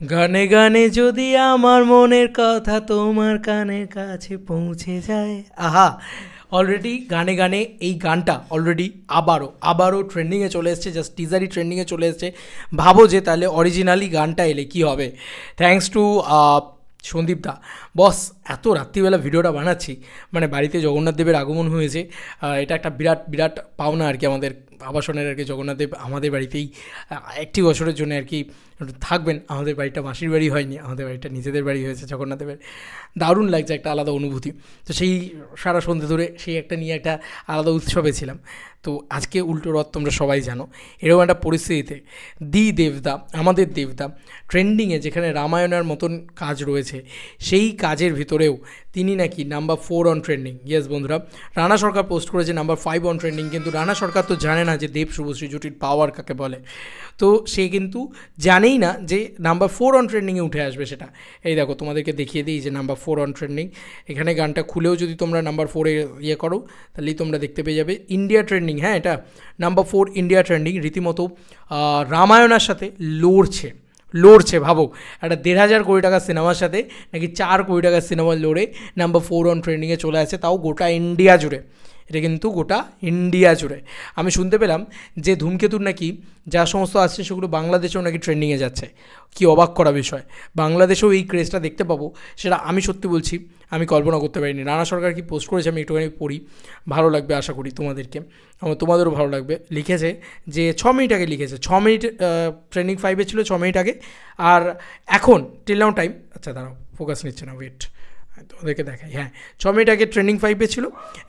গানে গানে যদি আমার মনের কথা তোমার কানের কাছে পৌঁছে যায়, আহা। অলরেডি গানে গানে এই গানটা অলরেডি আবারও ট্রেন্ডিংয়ে চলে এসছে, জাস্ট টিজারই ট্রেন্ডিংয়ে চলে এসছে। ভাবো যে তাহলে অরিজিনালি গানটা এলে কি হবে। থ্যাঙ্কস টু সন্দীপ দা। বস, এত রাত্রিবেলা ভিডিওটা বানাচ্ছি, মানে বাড়িতে জগন্নাথ দেবের আগমন হয়েছে। এটা একটা বিরাট বিরাট পাওনা আর কি আমাদের আবাসনের আর কি। জগন্নাথ দেব আমাদের বাড়িতেই একটি বছরের জন্য আর কি থাকবেন। আমাদের বাড়িটা মাসির বাড়ি হয়নি, আমাদের বাড়িটা নিজেদের বাড়ি হয়েছে জগন্নাথ দেবের। দারুণ লাগছে, একটা আলাদা অনুভূতি। তো সেই সারা সন্ধ্যে ধরে সেই একটা নিয়ে একটা আলাদা উৎসবে ছিলাম। তো আজকে উল্টো রথ তোমরা সবাই জানো। এরকম একটা পরিস্থিতিতে দেবদা, আমাদের দেবদা, ট্রেন্ডিংয়ে যেখানে রামায়ণের মতন কাজ রয়েছে, সেই কাজের ভিতরেও তিনি নাকি নাম্বার 4 অন ট্রেন্ডিং। ইয়েস বন্ধুরা, রানা সরকার পোস্ট করেছে নাম্বার 5 অন ট্রেন্ডিং, কিন্তু রানা সরকার তো জানে না যে দেব শুভশ্রী জুটির পাওয়ার কাকে বলে। তো সে কিন্তু জানেই না যে নাম্বার 4 অন ট্রেন্ডিংয়ে উঠে আসবে সেটা। এই দেখো তোমাদেরকে দেখিয়ে দিই যে নাম্বার 4 অন ট্রেন্ডিং। এখানে গানটা খুলেও যদি তোমরা নাম্বার 4-এ ইয়ে করো, তাহলেই তোমরা দেখতে পেয়ে যাবে ইন্ডিয়া ট্রেন্ডিং। হ্যাঁ, এটা নাম্বার 4 ইন্ডিয়া ট্রেন্ডিং। রীতিমতো রামায়ণের সাথে লড়ছে। ভাবো, একটা 1,500 কোটি টাকার সিনেমার সাথে নাকি 4 কোটি টাকার সিনেমার লড়ে নাম্বার 4 অন ট্রেন্ডিংয়ে চলে আসে, তাও গোটা ইন্ডিয়া জুড়ে। এটা কিন্তু গোটা ইন্ডিয়া জুড়ে। আমি শুনতে পেলাম যে ধূমকেতুর নাকি যা সমস্ত আসছে সেগুলো বাংলাদেশেও নাকি ট্রেন্ডিংয়ে যাচ্ছে। কি অবাক করা বিষয়! বাংলাদেশেও এই ক্রেজটা দেখতে পাবো, সেটা আমি সত্যি বলছি আমি কল্পনা করতে পারিনি। রানা সরকার কি পোস্ট করেছে আমি একটুখানি পড়ি, ভালো লাগবে আশা করি তোমাদেরকে, তোমাদেরও ভালো লাগবে। লিখেছে যে 6 মিনিট আগে লিখেছে, 6 মিনিট ট্রেন্ডিং 5-এ ছিল 6 মিনিট আগে। আর এখন টিল নাও টাইম, আচ্ছা দাঁড়াও, ফোকাস নিচ্ছে না, ওয়েট, তোমাদেরকে দেখাই। হ্যাঁ, 6 মিনিট আগে ট্রেন্ডিং 5-এ ছিল,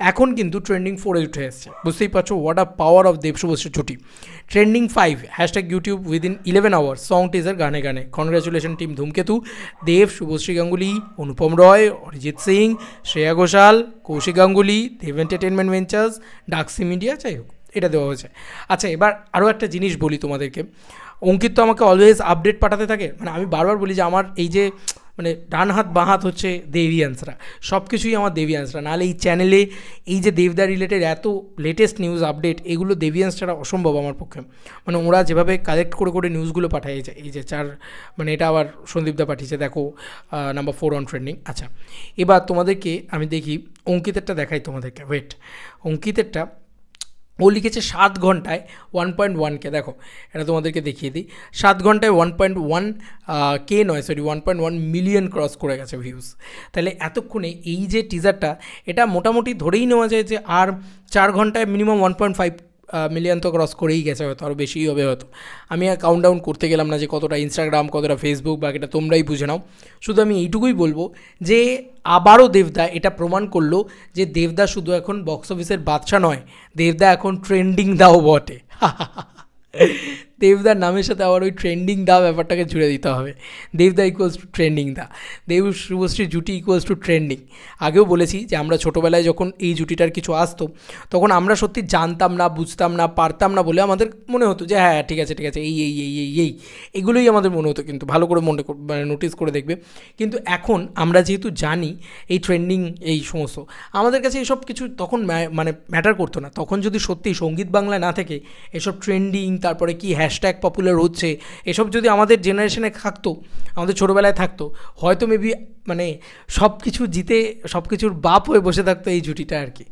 এখন কিন্তু ট্রেন্ডিং 4-এ উঠে এসছে। বুঝতেই পারছো হোয়াট আ পাওয়ার অফ দেব শুভশ্রী জুটি। Trending 5 hashtag YouTube within 11 hours song teaser গানে গানে। কনগ্রাচুলেশন টিম ধূমকেতু, দেব, শুভশ্রী গাঙ্গুলি, অনুপম রয়, অরিজিৎ সিং, শ্রেয়া ঘোষাল, কৌশিক গাঙ্গুলি, দেব এন্টারটেনমেন্ট ভেঞ্চার্স, ডাক্সি মিডিয়া, যাই হোক এটা দেওয়া হয়েছে। আচ্ছা, এবার আরও একটা জিনিস বলি তোমাদেরকে। অঙ্কিত তো আমাকে অলওয়েজ আপডেট পাঠাতে থাকে, মানে আমি বারবার বলি যে আমার এই যে মানে ডান হাত বাঁ হাত হচ্ছে দেবিয়ান্সরা, সব কিছুই আমার দেবিয়ান্সরা। নাহলে এই চ্যানেলে এই যে দেবদা রিলেটেড এত লেটেস্ট নিউজ আপডেট, এগুলো দেবিয়ান্স ছাড়া অসম্ভব আমার পক্ষে। মানে ওরা যেভাবে কালেক্ট করে নিউজগুলো পাঠায়, এই যে 4, মানে এটা আবার সন্দীপদা পাঠিয়েছে, দেখো নাম্বার 4 অন ট্রেন্ডিং। আচ্ছা, এবার তোমাদেরকে আমি দেখি অঙ্কিতেরটা দেখাই তোমাদেরকে, ওয়েট। অঙ্কিতেরটা ও লিখেছে 7 ঘন্টায় 1.1K। দেখো এটা তোমাদেরকে দেখিয়ে দিই, 7 ঘন্টায় 1.1 কে নয়, সরি 1.1 মিলিয়ন ক্রস করে গেছে ভিউজ। তাহলে এতক্ষণে এই যে টিজারটা, এটা মোটামুটি ধরেই নেওয়া যায় যে আর 4 ঘন্টায় মিনিমাম 1.5 মিলিয়ন তো ক্রস করেই গেছে, হয়তো আরও বেশিই হবে হয়তো। আমি আর কাউন্ট ডাউন করতে গেলাম না যে কতটা ইনস্টাগ্রাম, কতটা ফেসবুক, বাকিটা তোমরাই বুঝে নাও। শুধু আমি এইটুকুই বলবো যে আবারও দেবদা এটা প্রমাণ করলো যে দেবদা শুধু এখন বক্স অফিসের বাদশা নয়, দেবদা এখন ট্রেন্ডিং দাও বটে। দেবদার নামের সাথে আবার ওই ট্রেন্ডিং দা ব্যাপারটাকে জুড়ে দিতে হবে। দেবদা ইকুয়ালস টু ট্রেন্ডিং দা, দেব শুভশ্রী জুটি ইকুয়ালস টু ট্রেন্ডিং। আগেও বলেছি যে আমরা ছোটোবেলায় যখন এই জুটিটার কিছু আসতো, তখন আমরা সত্যি জানতাম না, বুঝতাম না, পারতাম না বলে আমাদের মনে হতো যে হ্যাঁ ঠিক আছে এই এগুলোই আমাদের মনে হতো। কিন্তু ভালো করে মানে নোটিস করে দেখবে, কিন্তু এখন আমরা যেহেতু জানি এই ট্রেন্ডিং এই সমস্ত, আমাদের কাছে এসব কিছু তখন মানে ম্যাটার করতো না। তখন যদি সত্যি সঙ্গীত বাংলায় না থেকে এসব ট্রেন্ডিং, তারপরে কি হ্যাশট্যাগ পপুলার হচ্ছে, এসব যদি আমাদের জেনারেশনে থাকতো, আমাদের ছোটোবেলায় থাকতো, হয়তো মেবি মানে সব কিছু জিতে সব কিছুর বাপ হয়ে বসে থাকতো এই জুটিটা আর কি।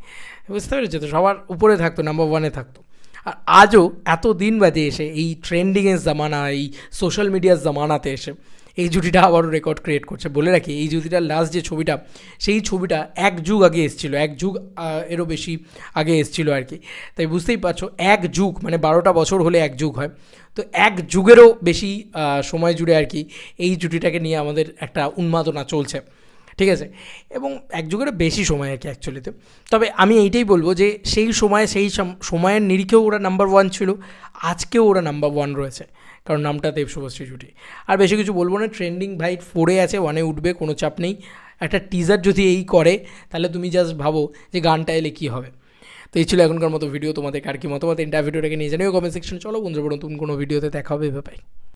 বুঝতে পেরেছো তো, সবার উপরে থাকতো, নাম্বার 1-এ থাকতো। আর আজও এত দিন বাদে এসে এই ট্রেন্ডিংয়ের জামানা, এই সোশ্যাল মিডিয়ার জামানাতে এসে এই জুটিটা আবারও রেকর্ড ক্রিয়েট করছে। বলে রাখি, এই জুটিটার লাস্ট যে ছবিটা, সেই ছবিটা 1 যুগ আগে এসেছিলো, 1 যুগ এরও বেশি আগে এসেছিলো আর কি। তাই বুঝতেই পারছো 1 যুগ মানে 12টা বছর হলে 1 যুগ হয়। তো 1 যুগেরও বেশি সময় জুড়ে আর কি এই জুটিটাকে নিয়ে আমাদের একটা উন্মাদনা চলছে, ঠিক আছে। এবং 1 যুগেরও বেশি সময় আর কি অ্যাকচুয়ালিতে। তবে আমি এইটাই বলবো যে সেই সময়ের নিরিখেও ওরা নাম্বার 1 ছিল, আজকেও ওরা নাম্বার 1 রয়েছে, কারণ নামটা দেব শুভশ্রী জুটি। আর বেশি কিছু বলবো না, ট্রেন্ডিং ভাই 4-এ আছে, 1-এ উঠবে, কোনো চাপ নেই। একটা টিজার যদি এই করে, তাহলে তুমি জাস্ট ভাবো যে গানটা এলে কী হবে। তো এই ছিল এখনকার মতো ভিডিও। তোমাদের আর কি মতামত, ভিডিওটাকে নিয়ে জানিও কমেন্ট সেকশনে। চলো বন্ধুরা, নতুন কোনো ভিডিওতে দেখা হবে, বাই।